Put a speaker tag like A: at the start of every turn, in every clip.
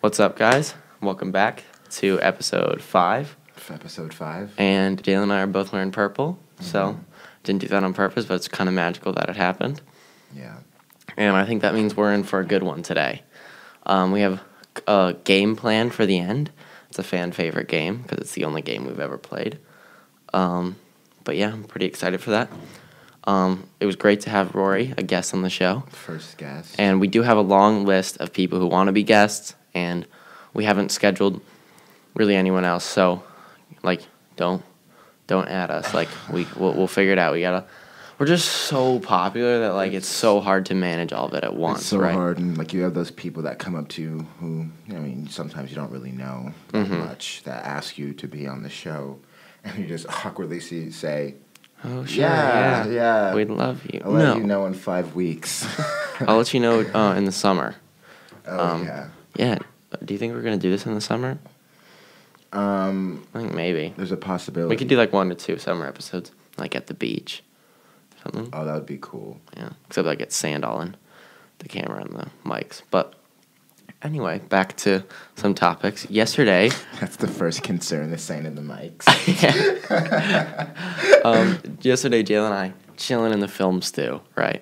A: What's up, guys? Welcome back to episode 5.
B: Episode 5.
A: And Jalen and I are both wearing purple, so didn't do that on purpose, but it's kind of magical that it happened.
B: Yeah.
A: And I think that means we're in for a good one today. We have a game planned for the end. It's a fan favorite game because it's the only game we've ever played. But yeah, I'm pretty excited for that. It was great to have Rory, a guest on the show.
B: First guest.
A: And we do have a long list of people who want to be guests, and we haven't scheduled really anyone else. So, don't add us. We'll figure it out. We're just so popular that it's so hard to manage all of it at once.
B: It's so
A: right?
B: hard, and you have those people that come up to you who, sometimes you don't really know much, that ask you to be on the show, and you just awkwardly say,
A: "Oh, sure,
B: yeah,
A: we'd love you."
B: I'll let you know in 5 weeks.
A: I'll let you know in the summer.
B: Yeah.
A: Yeah. Do you think we're gonna do this in the summer? I think maybe.
B: There's a possibility.
A: We could do 1 to 2 summer episodes, at the beach, or something.
B: Oh, that would be cool.
A: Yeah, except get sand all in the camera and the mics. But anyway, back to some topics. Yesterday,
B: That's the first concern, the sand in the mics.
A: Yesterday, Jalen and I chilling in the film stew, right?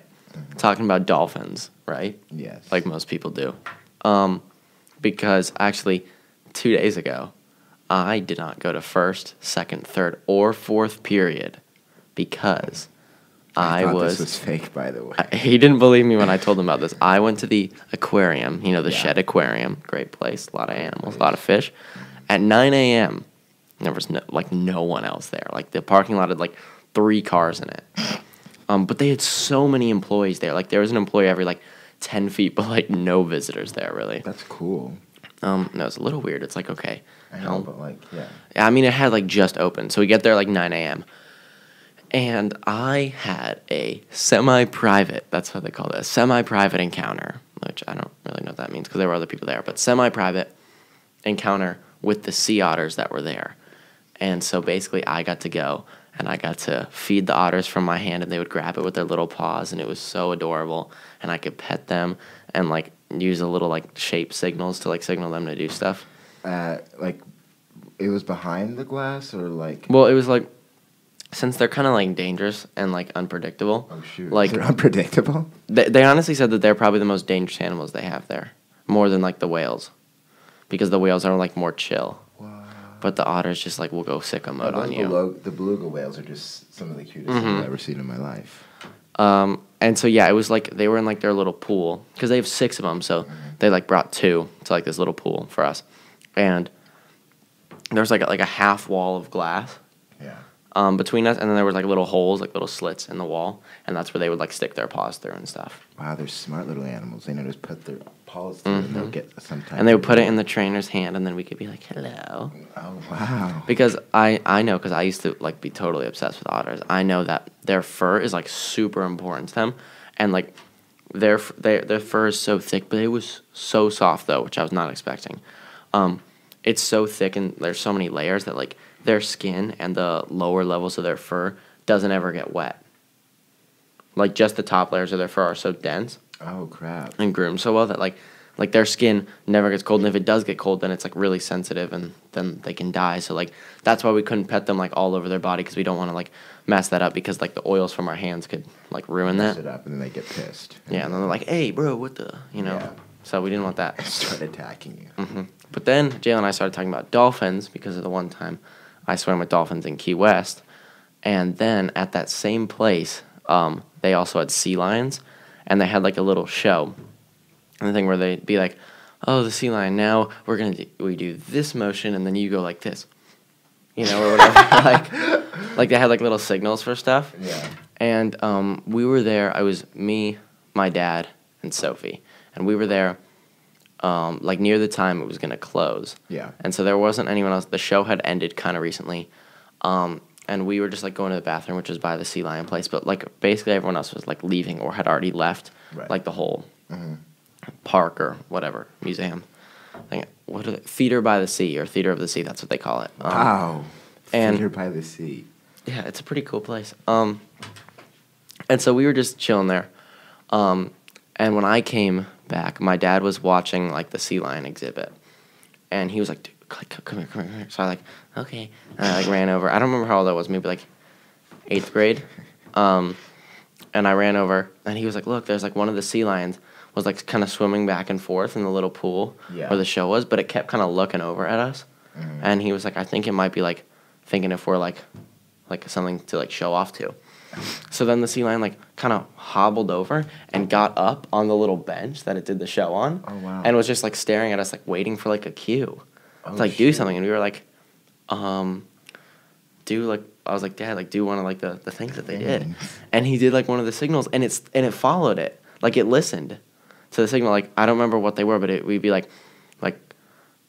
A: Talking about dolphins, right?
B: Yes.
A: Like most people do. Because actually, 2 days ago, I did not go to first, second, third, or fourth period because
B: I thought
A: was...
B: this was fake, by the way.
A: He didn't believe me when I told him about this. I went to the aquarium, the Shed Aquarium. Great place, a lot of animals, a lot of fish. At 9 a.m., there was no one else there. The parking lot had 3 cars in it. But they had so many employees there. There was an employee every 10 feet, but no visitors there really.
B: That's cool.
A: No, it's a little weird. It's okay.
B: I know, but yeah.
A: I mean, it had just opened, so we get there 9 a.m. And I had a semi-private, that's what they call it, a semi-private encounter, which I don't really know what that means because there were other people there, but semi-private encounter with the sea otters that were there. And so basically I got to go and I got to feed the otters from my hand and they would grab it with their little paws and it was so adorable. And I could pet them and use a little shape signals to signal them to do stuff.
B: It was behind the glass or
A: Well, it was since they're kind of dangerous and unpredictable.
B: Oh shoot! They're unpredictable.
A: They honestly said that they're probably the most dangerous animals they have there, more than the whales, because the whales are more chill.
B: Wow.
A: But the otters just will go sicko mode on you.
B: The beluga whales are just some of the cutest things I've ever seen in my life.
A: And so yeah, it was they were in their little pool because they have 6 of them, so they brought 2 to this little pool for us, and there was a half wall of glass.
B: Yeah.
A: Between us, and then there was little holes, little slits in the wall, and that's where they would stick their paws through and stuff.
B: Wow, they're smart little animals. They know just put their paws through and they'll get sometimes.
A: And they would put it in the trainer's hand, and then we could be hello.
B: Oh wow.
A: Because I know, because I used to be totally obsessed with otters. I know that their fur is super important to them, and their fur is so thick, but it was so soft though, which I was not expecting. It's so thick, and there's so many layers that their skin and the lower levels of their fur doesn't ever get wet. Just the top layers of their fur are so dense.
B: Oh crap.
A: And groomed so well that their skin never gets cold, and if it does get cold, then it's really sensitive, and then they can die. So that's why we couldn't pet them all over their body, because we don't want to mess that up, because the oils from our hands could ruin that.
B: Mess it up, and then they get pissed.
A: Yeah, and then they're hey bro, what the Yeah. So we didn't want that.
B: Start attacking you.
A: Mm-hmm. But then Jalen and I started talking about dolphins because of the one time I swam with dolphins in Key West, and then at that same place, they also had sea lions, and they had a little show, and the thing where they'd be oh, the sea lion, now we do this motion, and then you go this, or whatever. They had little signals for stuff.
B: Yeah.
A: And we were there. I was me, my dad, and Sophie, and we were there. Near the time it was gonna close.
B: Yeah.
A: And so there wasn't anyone else. The show had ended kind of recently, and we were just going to the bathroom, which was by the sea lion place. But basically everyone else was leaving or had already left,
B: right.
A: The whole park or whatever museum. What are they? Theater by the Sea or Theater of the Sea? That's what they call it.
B: Wow. Theater by the Sea.
A: Yeah, it's a pretty cool place. And so we were just chilling there, and when I came back, my dad was watching the sea lion exhibit, and he was like, dude, come here, come here, come here. So I like, okay. And I like ran over. I don't remember how old I was, maybe like 8th grade. And I ran over, and he was like, look, there's like one of the sea lions was like kind of swimming back and forth in the little pool where the show was, but it kept kind of looking over at us. And he was like, I think it might be like thinking if we're like something to like show off to. So then the sea lion like kind of hobbled over and got up on the little bench that it did the show on.
B: Oh, wow.
A: And was just like staring at us like waiting for like a cue to like do something. And we were like, do like, I was like, Dad, like do one of like the things that they did. And he did like one of the signals, and it followed it. Like it listened to the signal. Like I don't remember what they were, but we'd be like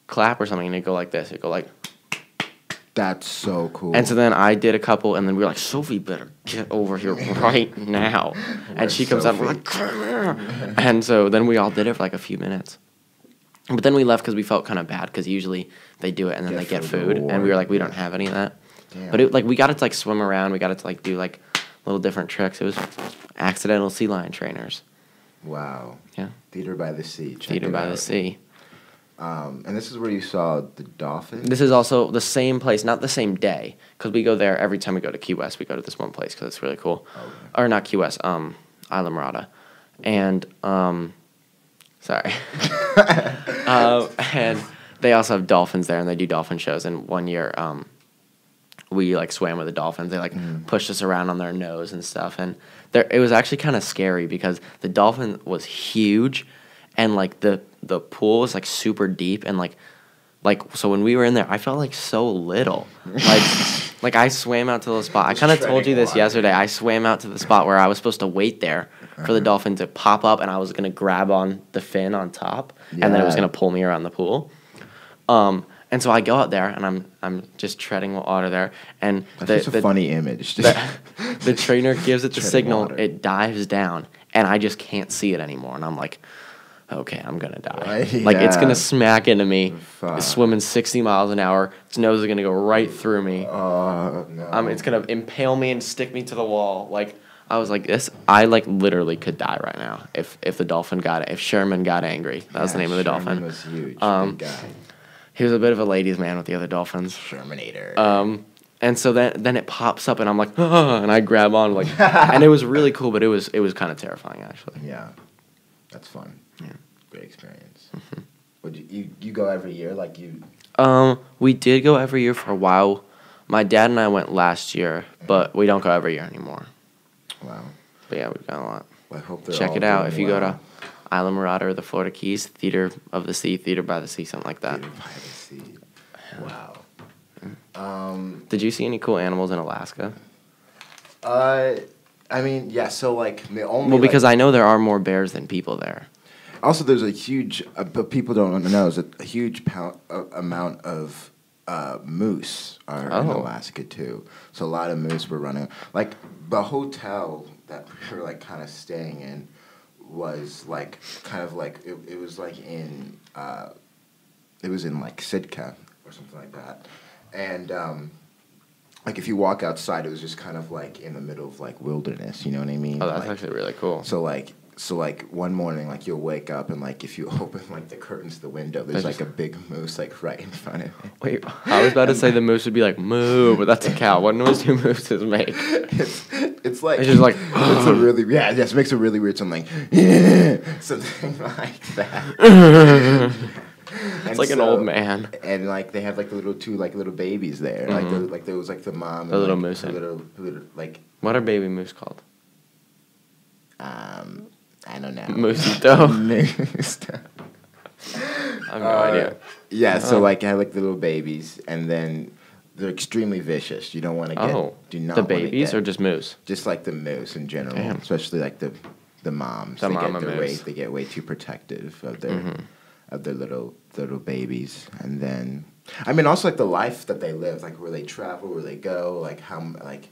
A: clap or something, and it'd go like this. It'd go like.
B: That's so cool.
A: And so then I did a couple, and then we were like, Sophie, better get over here right now. And she comes out, and we're like, come here. And so then we all did it for like a few minutes. But then we left because we felt kind of bad, because usually they do it and then they get food. And we were like, we don't have any of that. Damn. But we got it to like swim around. We got it to like do like little different tricks. It was accidental sea lion trainers.
B: Wow.
A: Yeah.
B: Theater by the Sea.
A: Theater by the Sea.
B: And this is where you saw the dolphin?
A: This is also the same place, not the same day, because we go there every time we go to Key West. We go to this one place because it's really cool. Okay. Or not Key West, Islamorada. And, sorry. And they also have dolphins there, and they do dolphin shows. And one year, we like swam with the dolphins. They like pushed us around on their nose and stuff. And it was actually kind of scary because the dolphin was huge, and like the pool was like super deep, and like so when we were in there, I felt like so little. Like I swam out to the spot. I kind of told you this yesterday. I swam out to the spot where I was supposed to wait there for the dolphin to pop up, and I was gonna grab on the fin on top, and then it was gonna pull me around the pool. And so I go out there, and I'm just treading water there, and
B: that's a funny image.
A: The trainer gives it the signal. Water. It dives down, and I just can't see it anymore, and I'm like, okay, I'm gonna die. Like it's gonna smack into me. It's swimming 60 miles an hour. Its nose is gonna go right through me.
B: Oh no!
A: It's gonna impale me and stick me to the wall. Like I was like this. I like literally could die right now if the dolphin got it. If Sherman got angry, that was the name of the dolphin.
B: Sherman was huge. Big guy.
A: He was a bit of a ladies' man with the other dolphins.
B: Shermanator.
A: And so then it pops up, and I'm like, and I grab on like, and it was really cool, but it was kind of terrifying actually.
B: Yeah, that's fun.
A: Yeah,
B: great experience. Would you go every year like you?
A: We did go every year for a while. My dad and I went last year, but we don't go every year anymore.
B: Wow.
A: But yeah, we've gone a lot.
B: Well, I hope they're
A: Check
B: all
A: it out
B: doing
A: if you
B: well.
A: go to Islamorada or the Florida Keys, Theater of the Sea, Theater by the Sea, something like that.
B: Theater by the Sea. Wow.
A: Did you see any cool animals in Alaska?
B: I mean, yeah. So like the only.
A: Well, because I know there are more bears than people there.
B: Also, there's a huge, but people don't know, is a huge amount of moose are in Alaska too. So a lot of moose were running. Like the hotel that we were like kind of staying in was like kind of like it was like in it was in like Sitka or something like that, and like if you walk outside, it was just kind of like in the middle of like wilderness. You know what I mean?
A: Oh, that's
B: like,
A: actually really cool.
B: So like one morning, like you'll wake up and like if you open like the curtains to the window, there's like a big moose like right in front of you.
A: Wait, I was about to say the moose would be like moo, but that's a cow. What noise do mooses make?
B: It's like
A: it's just like
B: it's a really it makes a really weird something something like that.
A: It's like an old man.
B: And like they have like the little babies there. Like there was like the mom.
A: The little moose.
B: Little like.
A: What are baby moose called?
B: I don't know.
A: Moosito.
B: Moosito.
A: I have no idea.
B: Yeah, so like I have like the little babies, and then they're extremely vicious. You don't want to get. Do not.
A: The babies or just moose?
B: Just like the moose in general, especially like the moms. They get way too protective of their little babies, and then I mean also like the life that they live, like where they travel, where they go, like how like.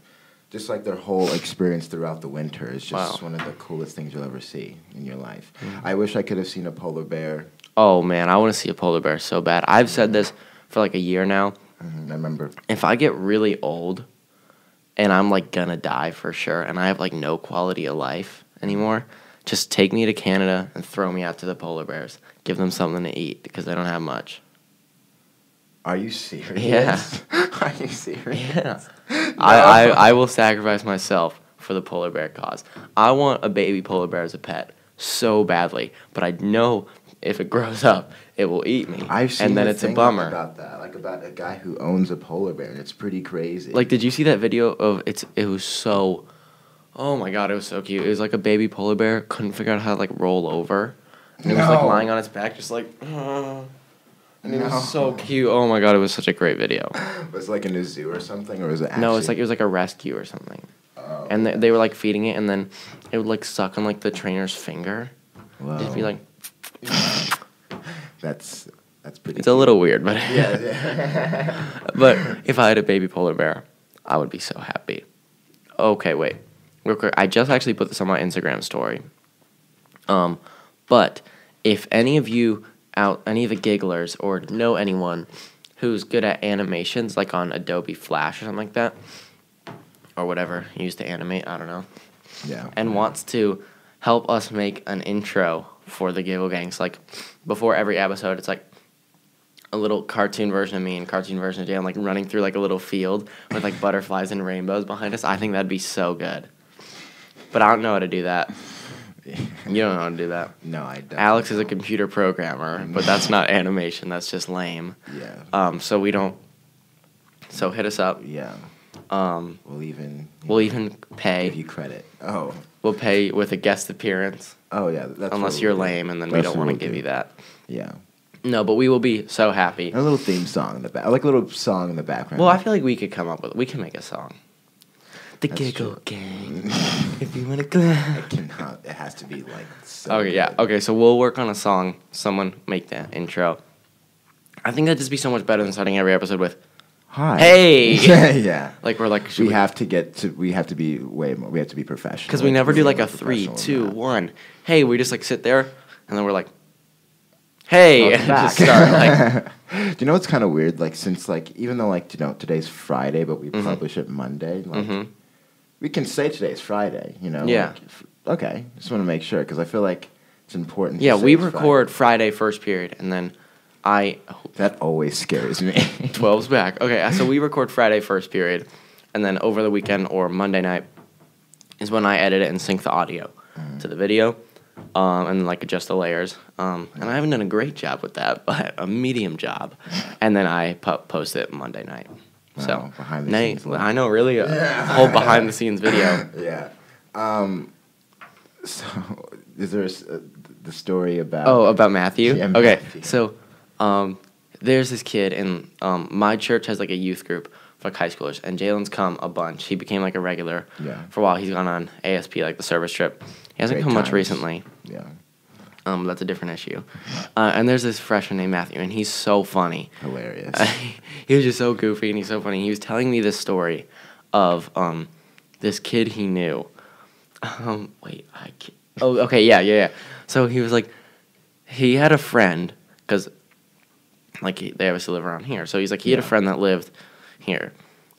B: Just like their whole experience throughout the winter is just one of the coolest things you'll ever see in your life. I wish I could have seen a polar bear.
A: Oh, man, I want to see a polar bear so bad. I've said this for like a year now.
B: I remember.
A: If I get really old and I'm like gonna die for sure and I have like no quality of life anymore, just take me to Canada and throw me out to the polar bears. Give them something to eat because they don't have much.
B: Are you serious?
A: Yeah.
B: Are you serious?
A: Yeah.
B: No.
A: I will sacrifice myself for the polar bear cause. I want a baby polar bear as a pet so badly, but I know if it grows up, it will eat me.
B: I've seen
A: and then
B: a
A: it's a
B: thing
A: bummer.
B: about that, like about a guy who owns a polar bear, and it's pretty crazy.
A: Like, did you see that video of it was so, oh my god, it was so cute. It was like a baby polar bear couldn't figure out how to like roll over, and it was like lying on its back, just like, and it was so cute. Oh my god, it was such a great video.
B: Was it like in a zoo or something, or was it? Actually...
A: No, it was like a rescue or something.
B: Oh,
A: and they were like feeding it, and then it would like suck on like the trainer's finger.
B: Whoa.
A: Just be like,
B: that's pretty.
A: It's cute. A little weird, but
B: yeah.
A: But if I had a baby polar bear, I would be so happy. Okay, wait, real quick. I just actually put this on my Instagram story. But if any of you any of the gigglers or know anyone who's good at animations, like on Adobe Flash or something like that, or whatever you use to animate, I don't know.
B: Yeah.
A: And wants to help us make an intro for the Giggle Gang. So, like, before every episode, it's like a little cartoon version of me and cartoon version of Jalen, like, running through, like, a little field with, like, butterflies and rainbows behind us. I think that'd be so good. But I don't know how to do that. You don't know how to do that.
B: No, I don't.
A: Alex is a computer programmer, but that's not animation. That's just lame.
B: Yeah.
A: So we don't... So hit us up.
B: Yeah. We'll even
A: pay.
B: Give you credit. Oh.
A: We'll pay with a guest appearance.
B: Oh yeah, that's
A: unless you're lame, and then we don't want to give you that.
B: Yeah.
A: No, but we will be so happy.
B: A little theme song in the back, like a little song in the background.
A: Well, I feel like we could come up with. We can make a song. The
B: That's
A: Giggle
B: true.
A: Gang. If you want to.
B: It cannot. It has to be like. So
A: Okay. Yeah.
B: good.
A: Okay. So we'll work on a song. Someone make the intro. I think that'd just be so much better than starting every episode with.
B: Hi.
A: Hey.
B: Yeah.
A: Like we're like.
B: We have to be way more. We have to be professional.
A: Because we never do like a
B: more
A: 3,
B: professional
A: 2,
B: than that.
A: 1. Hey, we just like sit there, and then we're like. Hey,
B: Welcome
A: and
B: back.
A: just start like.
B: Do you know what's kind of weird? Like since like even though like today's Friday, but we publish it Monday. Like we can say today's Friday. You know.
A: Yeah.
B: Like, okay. Just want to make sure because I feel like it's important.
A: Yeah,
B: to say
A: we
B: it's
A: record Friday first period, and then
B: That always scares me.
A: 12's back. Okay, so we record Friday first period, and then over the weekend or Monday night is when I edit it and sync the audio to the video, and like adjust the layers. And I haven't done a great job with that, but a medium job. And then I post it Monday night. So
B: behind the scenes.
A: I know, really a whole behind the scenes video.
B: Yeah. So is there the story about?
A: Oh, about Matthew?
B: Yeah,
A: okay,
B: Matthew.
A: so there's this kid, and my church has like a youth group for like high schoolers, and Jalen's come a bunch. He became like a regular for a while. He's gone on ASP, like the service trip. He hasn't
B: Great
A: come much
B: times.
A: recently.
B: Yeah.
A: That's a different issue. And there's this freshman named Matthew, and he's so funny.
B: Hilarious.
A: He was just so goofy, and he's so funny. He was telling me this story of this kid he knew. Wait, I can't. Oh, okay, yeah. So he was like, he had a friend, because like they obviously live around here. So he's like, he had a friend that lived here,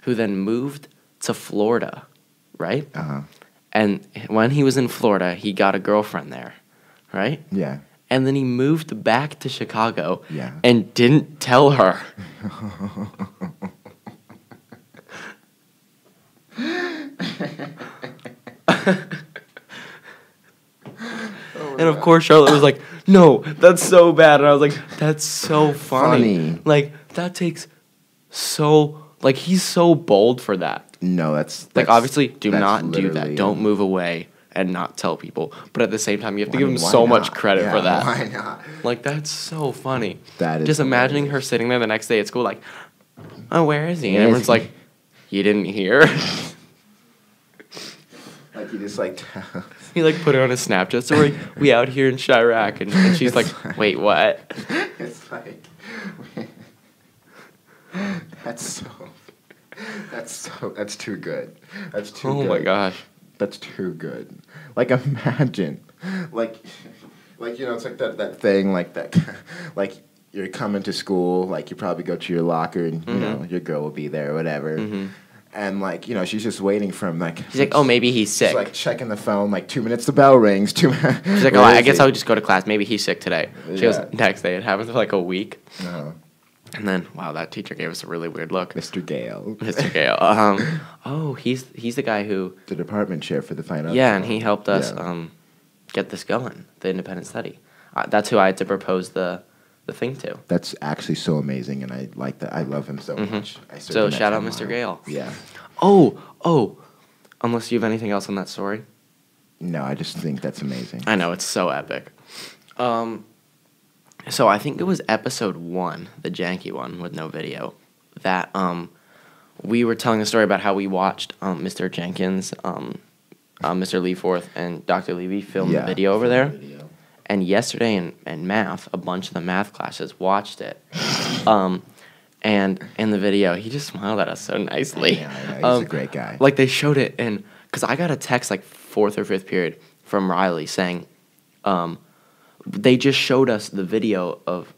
A: who then moved to Florida, right?
B: Uh-huh.
A: And when he was in Florida, he got a girlfriend there, right?
B: Yeah.
A: And then he moved back to Chicago
B: Yeah.
A: and didn't tell her. And of course Charlotte was like, no, that's so bad. And I was like, that's so funny. Like, that takes so, like, he's so bold for that.
B: No, that's
A: Like, obviously, do not do that.
B: literally,
A: Don't move away and not tell people. But at the same time, you have to
B: I
A: give
B: mean,
A: him
B: why
A: so much
B: not?
A: credit
B: Yeah,
A: for that.
B: Why not?
A: Like, that's so funny.
B: That is
A: just imagining
B: hilarious.
A: her sitting there the next day at school, like, oh, where is he? And
B: Where is
A: everyone's
B: he?
A: like, you didn't hear?
B: Like he just like.
A: He, like, put it on his Snapchat story. We out here in Chirac. And she's like, wait, what?
B: It's like. That's too good. That's too good.
A: Oh, my gosh.
B: That's too good. Like imagine, like you know, it's like that thing, like that, like you're coming to school, like you probably go to your locker and you know your girl will be there or whatever, and like you know she's just waiting for him, like
A: She's like, oh, maybe he's sick.
B: she's like checking the phone, like 2 minutes the bell rings.
A: She's like, oh, I guess I'll just go to class. Maybe he's sick today. She goes,
B: Yeah.
A: next day. It happens for like a week.
B: Uh-huh.
A: And then, wow, that teacher gave us a really weird look.
B: Mr. Gale.
A: Mr. Gale. Oh, he's the guy who...
B: The department chair for the fine arts.
A: Yeah, and he helped us get this going, the independent study. That's who I had to propose the thing to.
B: That's actually so amazing, and I like that. I love him so much.
A: So shout out Mr. Gale.
B: Yeah.
A: Oh, unless you have anything else on that story?
B: No, I just think that's amazing.
A: I know, it's so epic. So I think it was episode 1, the janky one with no video, that we were telling a story about how we watched Mr. Jenkins, Mr. Leaforth, and Dr. Levy film the video over there. And yesterday in math, a bunch of the math classes watched it. And in the video, he just smiled at us so nicely.
B: Yeah, he's a great guy.
A: Like, they showed it, and because I got a text like 4th or 5th period from Riley saying, they just showed us the video of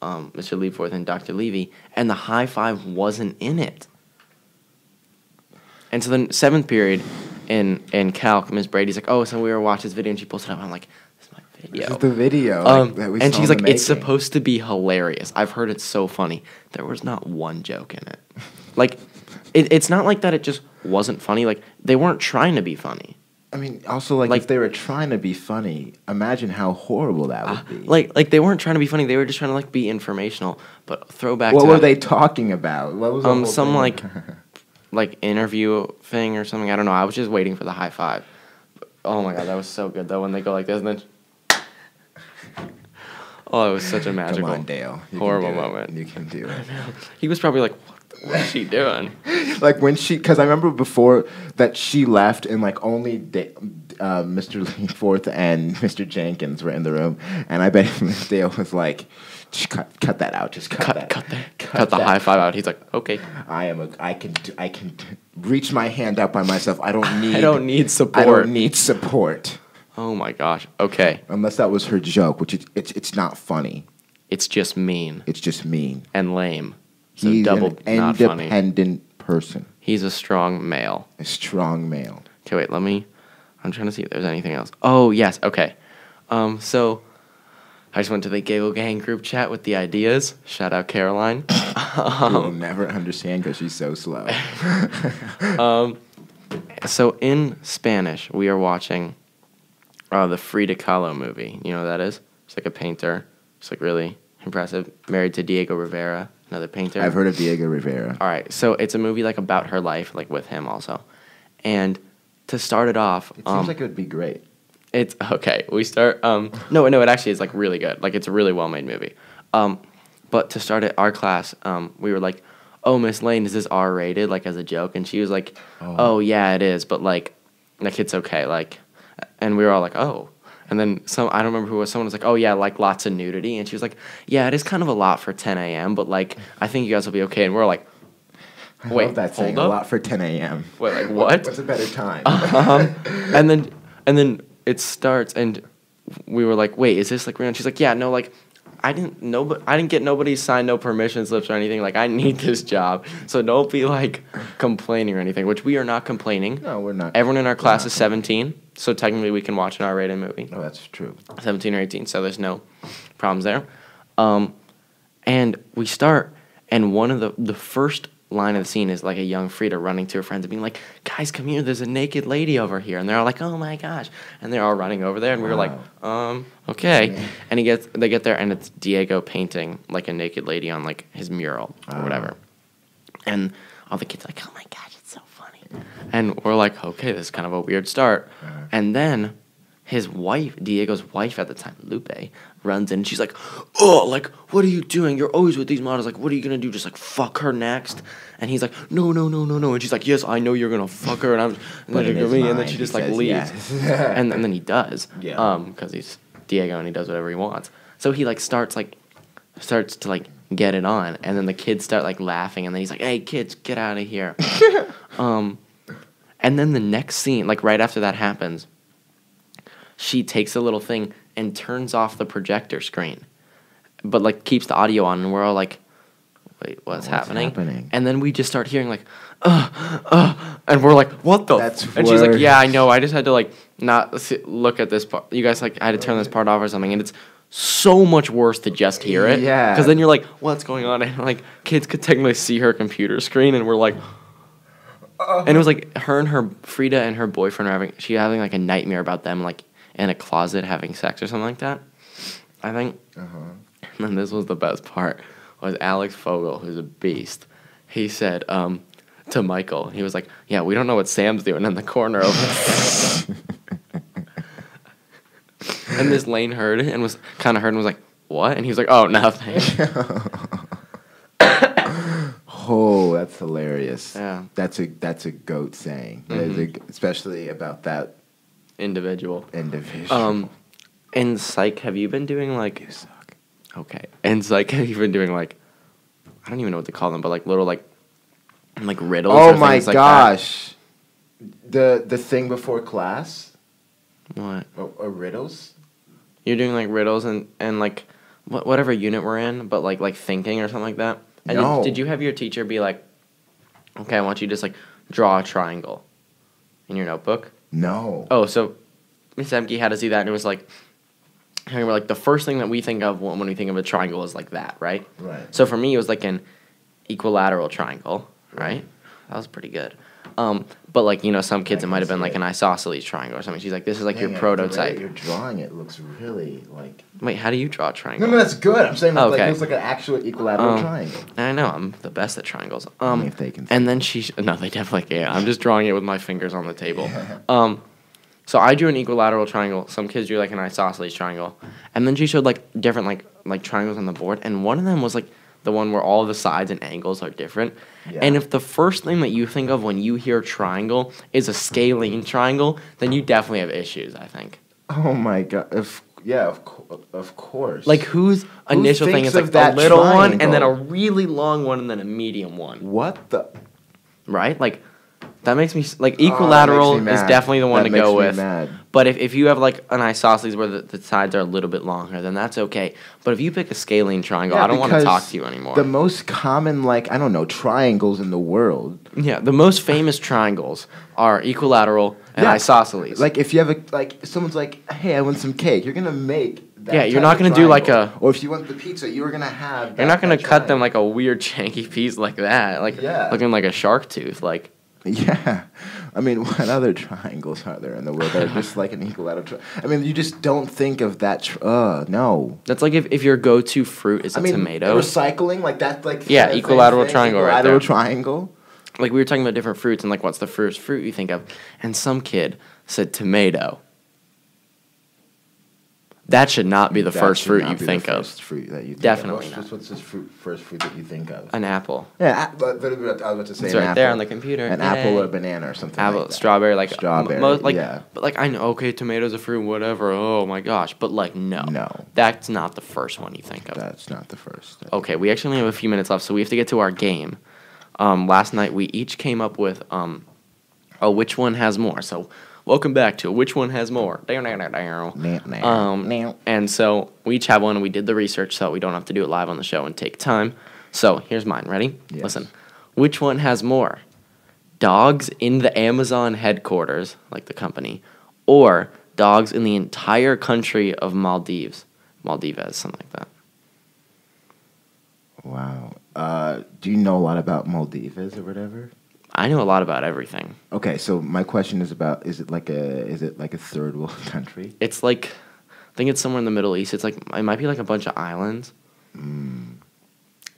A: Mr. Leaforth and Dr. Levy, and the high five wasn't in it. And so then 7th period in Calc, Ms. Brady's like, oh, so we were watching this video, and she pulls it up, and I'm like, this is my video.
B: This is the video that we
A: and
B: saw
A: she's
B: in
A: like,
B: the
A: it's
B: making.
A: supposed to be hilarious. I've heard it's so funny. There was not one joke in it. Like, it's not like that it just wasn't funny. Like, they weren't trying to be funny.
B: I mean, also, like if they were trying to be funny, imagine how horrible that would be.
A: Like they weren't trying to be funny. They were just trying to, like, be informational. But throwback to...
B: What were they talking about? What was the whole
A: some,
B: thing?
A: like, interview thing or something. I don't know. I was just waiting for the high five. Oh, my God. That was so good, though, when they go like this and then... Oh, it was such a magical,
B: Come on, Dale.
A: horrible moment.
B: You can do it.
A: He was probably like, what is she doing?
B: Like when because I remember before that she left and like only Mr. Leaforth and Mr. Jenkins were in the room, and I bet Miss Dale was like, just cut that out, just cut
A: the high five out. He's like, okay.
B: I can reach my hand out by myself. I don't need
A: support.
B: I don't need support.
A: Oh my gosh. Okay.
B: Unless that was her joke, which it's not funny.
A: It's just mean.
B: It's just mean
A: and lame. So
B: He's
A: double
B: an
A: not funny.
B: independent person.
A: He's a strong male.
B: A strong male.
A: Okay, wait, I'm trying to see if there's anything else. Oh, yes, okay. So I just went to the Giggle Gang group chat with the ideas. Shout out Caroline.
B: You'll never understand because she's so slow.
A: So in Spanish, we are watching the Frida Kahlo movie. You know what that is? It's like a painter. It's like really impressive. Married to Diego Rivera, another painter.
B: I've heard of Diego Rivera.
A: All right, so it's a movie like about her life, like with him also. And to start it off,
B: it seems like it would be great.
A: It's okay. We start. No, it actually is like really good. Like it's a really well made movie. But to start it, our class, we were like, "Oh, Miss Lane, is this R rated?" Like as a joke, and she was like, "Oh yeah, it is, but like it's okay." Like, and we were all like, "Oh." And then I don't remember who it was, someone was like, oh, yeah, like lots of nudity. And she was like, yeah, it is kind of a lot for 10 a.m., but like, I think you guys will be okay. And we're like, wait,
B: I love that saying,
A: hold up.
B: A lot for 10 a.m.
A: Wait, like what?
B: What's a better time?
A: And then it starts, and we were like, wait, is this like real? And she's like, yeah, no, like, I didn't get nobody's signed no permission slips or anything. Like, I need this job. So don't be like complaining or anything, which we are not complaining.
B: No, we're not.
A: Everyone in our class is 17. So technically we can watch an R-rated movie.
B: Oh, that's true.
A: 17 or 18, so there's no problems there. And we start, and one of the first line of the scene is like a young Frida running to her friends and being like, guys, come here, there's a naked lady over here. And they're all like, oh my gosh. And they're all running over there, and we were like, okay. Yeah. And they get there, and it's Diego painting like a naked lady on like his mural or whatever. And all the kids are like, oh my gosh, it's so funny. And we're like, okay, this is kind of a weird start. And then his wife, Diego's wife at the time, Lupe, runs in and she's like, oh, like, what are you doing? You're always with these models. Like, what are you going to do? Just, like, fuck her next? And he's like, no. And she's like, yes, I know you're going to fuck her. And then she just, like, leaves. Yes. and then he does. Yeah. Because he's Diego and he does whatever he wants. So he, like, starts to, like, get it on. And then the kids start, like, laughing. And then he's like, hey, kids, get out of here. And then the next scene, like, right after that happens, she takes a little thing and turns off the projector screen, but like keeps the audio on, and we're all like, wait, what's happening? And then we just start hearing like, and we're like, what the? And she's like, yeah, I know. I just had to like not look at this part. You guys like, I had to turn this part off or something, and it's so much worse to just hear it.
B: Yeah.
A: Because then you're like, what's going on? And like kids could technically see her computer screen, and we're like, and it was like Frida and her boyfriend are having like a nightmare about them like in a closet having sex or something like that. I think. And then this was the best part, was Alex Fogel, who's a beast. He said to Michael, he was like, yeah, we don't know what Sam's doing in the corner over there. And Miss Lane heard it and was like, what? And he was like, oh, nothing.
B: Oh, that's hilarious.
A: Yeah.
B: That's a goat saying. Especially about that
A: individual.
B: In
A: psych, have you been doing like...
B: You suck.
A: Okay. In psych, have you been doing like... I don't even know what to call them, but like little like riddles or
B: Oh my
A: things like
B: gosh. The thing before class?
A: What?
B: Or riddles?
A: You're doing like riddles and like whatever unit we're in, but like thinking or something like that? And
B: No.
A: Did you have your teacher be like, okay, I want you to just like draw a triangle in your notebook?
B: No.
A: Oh, so Miss Emke had to see that, and it was like, I remember like the first thing that we think of when we think of a triangle is like that, right?
B: Right.
A: So for me, it was like an equilateral triangle, right? That was pretty good. But like, you know, some kids it might have been like an isosceles triangle or something. She's like, this is like your prototype.
B: The way you're drawing it looks really like...
A: Wait, how do you draw a triangle?
B: No, that's good. I'm saying
A: Okay.
B: it looks like an actual equilateral triangle.
A: I know, I'm the best at triangles.
B: If they can.
A: And then no, they definitely can't. I'm just drawing it with my fingers on the table. So I drew an equilateral triangle. Some kids drew like an isosceles triangle, and then she showed like different like triangles on the board, and one of them was like the one where all the sides and angles are different. Yeah. And if the first thing that you think of when you hear triangle is a scalene triangle, then you definitely have issues, I think.
B: Oh my god! Of course.
A: Like whose initial thing is like a little one, and then a really long one, and then a medium one.
B: What the?
A: Right? Like, that makes me... Like, equilateral is definitely the one to go with.
B: Mad.
A: But if you have, like, an isosceles where the sides are a little bit longer, then that's okay. But if you pick a scalene triangle, I don't want to talk to you anymore.
B: The most common, like, I don't know, triangles in the world...
A: Yeah, the most famous triangles are equilateral and isosceles.
B: Like, if you have someone's like, hey, I want some cake, you're going to make...
A: Yeah, you're not going to do like a...
B: Or if you want the pizza, you're going to have...
A: You're not going to cut them like a weird janky piece like that. Like, looking like a shark tooth, like...
B: Yeah. I mean, what other triangles are there in the world that are just like an equilateral I mean, you just don't think of that... no.
A: That's like if your go-to fruit is a tomato.
B: Recycling, like that... like
A: yeah, equilateral triangle right there.
B: Equilateral triangle.
A: Like, we were talking about different fruits and, like, what's the first fruit you think of? And some kid said tomato. That should not be the first fruit you think of.
B: Fruit that you think
A: Definitely
B: of.
A: not.
B: What's this first fruit that you think of?
A: An apple.
B: Yeah, I was about to say
A: it's
B: an
A: right
B: apple.
A: there on the computer.
B: An apple or a banana or something
A: apple,
B: like that.
A: Strawberry, like...
B: Strawberry,
A: yeah. But, like, I know, okay, tomato's a fruit, whatever, oh my gosh. But, like, no.
B: No.
A: That's not the first one you think of.
B: That's not the first.
A: Okay, we actually only have a few minutes left, so we have to get to our game. Last night, we each came up with which one has more. So... Welcome back to Which One Has More. And so we each have one, and we did the research so we don't have to do it live on the show and take time. So here's mine. Ready?
B: Yes.
A: Listen. Which one has more? Dogs in the Amazon headquarters, like the company, or dogs in the entire country of Maldives? Maldives, something like that.
B: Wow. Do you know a lot about Maldives or whatever?
A: I know a lot about everything.
B: Okay, so my question is about is it like a third world country?
A: It's like, I think it's somewhere in the Middle East. It's like, it might be like a bunch of islands.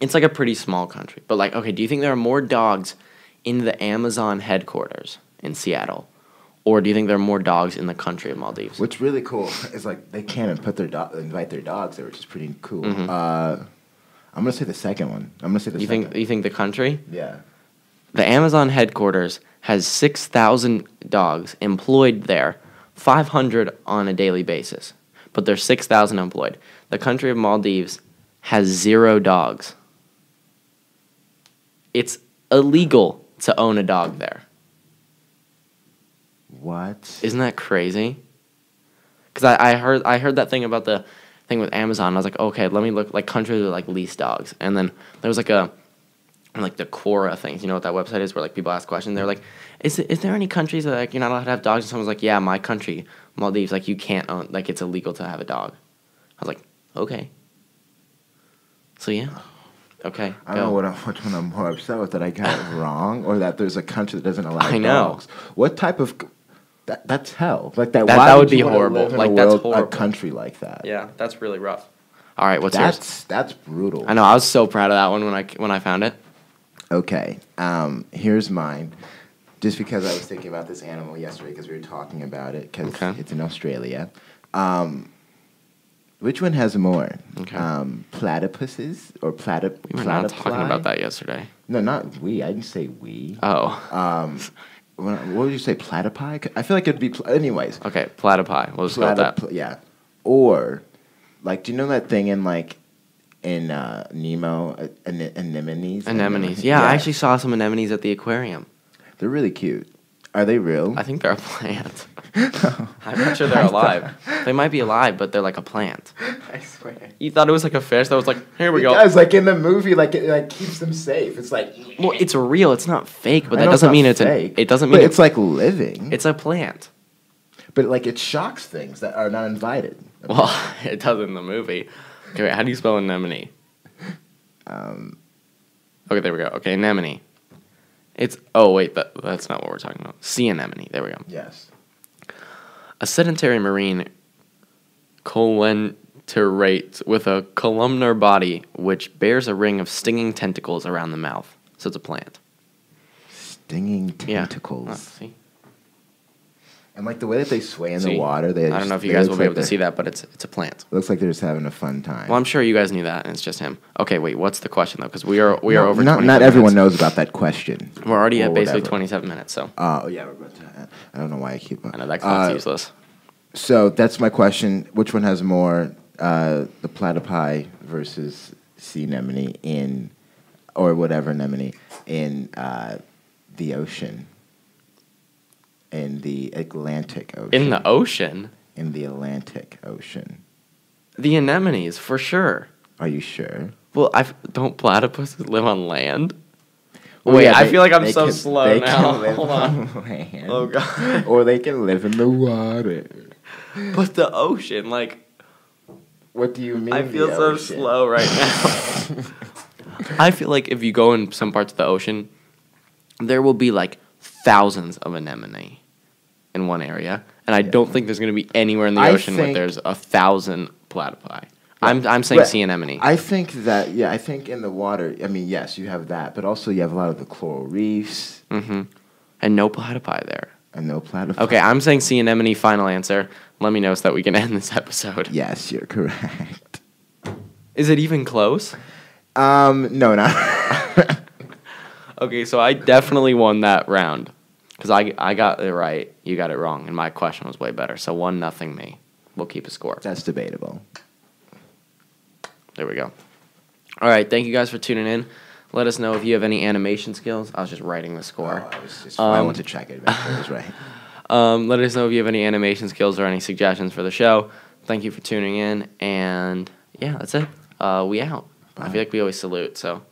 A: It's like a pretty small country. But like, okay, do you think there are more dogs in the Amazon headquarters in Seattle? Or do you think there are more dogs in the country of Maldives?
B: What's really cool is like they can't invite their dogs there, which is pretty cool.
A: Mm-hmm.
B: I'm gonna say the second one. I'm gonna say the second.
A: You think the country?
B: Yeah.
A: The Amazon headquarters has 6,000 dogs employed there, 500 on a daily basis. But there's 6,000 employed. The country of Maldives has 0 dogs. It's illegal to own a dog there.
B: What?
A: Isn't that crazy? Because I heard that thing about the thing with Amazon. I was like, okay, let me look like countries with like least dogs. And then there was like the Quora things, you know what that website is where like people ask questions. They're like, is there any countries that like you're not allowed to have dogs? And someone's like, yeah, my country, Maldives, like you can't own, like it's illegal to have a dog. I was like, Okay. So yeah. Okay.
B: I don't know which one I'm more upset with, that I got it wrong, or that there's a country that doesn't allow
A: I know.
B: dogs. What type of that's hell. Like that.
A: That
B: Why
A: would
B: would
A: be
B: you wanna
A: horrible.
B: live in
A: Like,
B: a
A: that's
B: world,
A: horrible.
B: a country like that.
A: Yeah, that's really rough. All right, what's yours?
B: That's brutal.
A: I know. I was so proud of that one when I found it.
B: Okay. Here's mine. Just because I was thinking about this animal yesterday, because we were talking about it, because it's in Australia. Which one has more?
A: Okay.
B: Platypuses or
A: We were not talking about that yesterday.
B: No, not we. I didn't say we.
A: Oh.
B: What would you say? Platypi? I feel like it'd be. Anyways.
A: Okay, platypi. We'll just go with that.
B: Yeah. Or, like, do you know that thing in Nemo, anemones?
A: Anemones. Yeah, I actually saw some anemones at the aquarium.
B: They're really cute. Are they real?
A: I think they're a plant. I'm not sure they're alive. They might be alive, but they're like a plant.
B: I swear.
A: You thought it was like a fish that was like, here we
B: It
A: go.
B: does, like in the movie, like it like keeps them safe. It's like,
A: Well, it's real. It's not fake, but
B: I
A: that
B: know
A: doesn't
B: not
A: mean it's
B: fake,
A: it doesn't mean
B: but it's like living.
A: it's a plant.
B: But like it shocks things that are not invited.
A: Well, it does in the movie. Okay, wait, how do you spell anemone? Okay, there we go. Okay, anemone. That's not what we're talking about. Sea anemone. There we go.
B: Yes.
A: A sedentary marine colenterate with a columnar body which bears a ring of stinging tentacles around the mouth. So it's a plant.
B: Stinging tentacles.
A: Yeah. See?
B: And like the way that they sway in the water,
A: I don't know if you guys will be able to see that, but it's a plant.
B: Looks like they're just having a fun time.
A: Well, I'm sure you guys knew that, and it's just him. Okay, wait, what's the question though? Because we are over.
B: Not everyone knows about that question.
A: We're already at basically 27 minutes, so.
B: Oh yeah, we're about to. I don't know why I keep.
A: I know that clock's useless.
B: So that's my question. Which one has more, the platypi versus sea anemone or whatever anemone in the ocean? In the Atlantic Ocean.
A: In the ocean?
B: In the Atlantic Ocean.
A: The anemones, for sure.
B: Are you sure?
A: Well, don't platypuses live on land?
B: Well,
A: Wait,
B: yeah,
A: I feel like I'm so slow now.
B: Hold
A: on.
B: Land.
A: Oh, God.
B: Or they can live in the water.
A: But the ocean, like...
B: What do you mean?
A: I feel so slow right now. I feel like if you go in some parts of the ocean, there will be like thousands of anemone in one area, and I don't think there's going to be anywhere in the ocean where there's 1,000 platypi. I'm saying sea anemone.
B: I think in the water, I mean, yes, you have that, but also you have a lot of the coral reefs.
A: Mm-hmm. And no platypi there.
B: And no platypi.
A: Okay, I'm saying sea anemone, final answer. Let me know so that we can end this episode.
B: Yes, you're correct.
A: Is it even close?
B: No, not.
A: Okay, so I definitely won that round. Because I got it right, you got it wrong, and my question was way better. So 1-0 me. We'll keep a score.
B: That's debatable.
A: There we go. All right, thank you guys for tuning in. Let us know if you have any animation skills. I was just writing the score.
B: I went to check it. Make sure it was right.
A: Let us know if you have any animation skills or any suggestions for the show. Thank you for tuning in, and yeah, that's it. We out. Bye. I feel like we always salute, so...